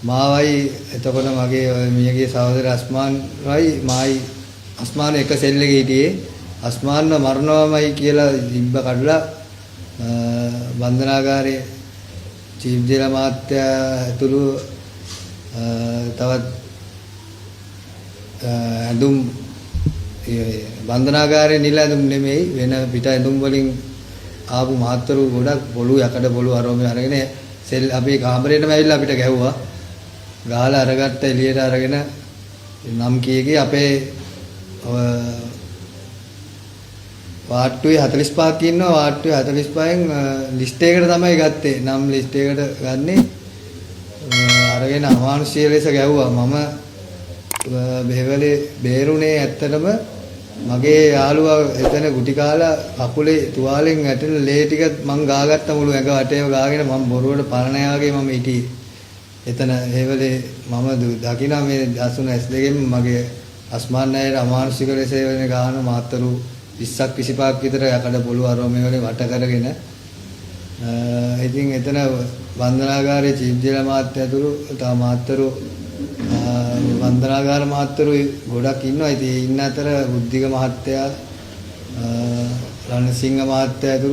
මාවයි එතකොට මගේ මියගේ සහෝදර අස්මාන්වයි මායි අස්මාන එක සෙල් එකේ හිටියේ අස්මාන්ව මරණවමයි කියලා තිබ්බ කඩලා බන්ධනාගාරයේ චීෆ් ජේලා මහත්තයා ඇතුළු තවත් ඇඳුම් බන්ධනාගාරයේ නිල ඇඳුම් නෙමෙයි වෙන පිට ඇඳුම් වලින් ආපු මහත්තරු ගොඩක් පොළු යකඩ පොළු අරෝමේ අරගෙන සෙල් අපේ කාමරේටම ඇවිල්ලා අපිට ගැහුවා. ගහලා අරගත්ත එළියට අරගෙන නම් කීකේ අපේ වාට්ටුවේ 45ක් ඉන්නවා වාට්ටුවේ 45න් ලිස්ට් එකකට තමයි ගත්තේ නම් ලිස්ට් එකට ගන්නේ අරගෙන අමානුෂ්‍ය ලෙස ගැව්වා මම බෙහෙවලේ බේරුනේ ඇත්තටම මගේ යාළුවා එතන ගුටි කාලා කකුලේ තුවාලෙන් ඇටෙන ලේ ටික මං ගාගත්ත මුළු ඇඟ වටේම ගාගෙන මම බොරුවට පරණ යාගේ මම හිටියේ එතන හේවලේ මම දකිනා මේ අසුන S2 මගේ අස්මාන් ණයට අමානුෂික ලෙස වෙන ගාන මාතරු 20ක් 25ක් විතර යකඩ පොළු අරෝමේ වල වට කරගෙන ඉතින් එතන වන්දනාගාරයේ චීෆ් ජේලා මහත්තයා ඇතුළු තව මහත්තරු වන්දනාගාර මහත්තරු ගොඩක් ඉන්නවා. ඉතින් ඉන්න අතර බුද්ධික මහත්තයා රණසිංහ මහත්තයා ඇතුළු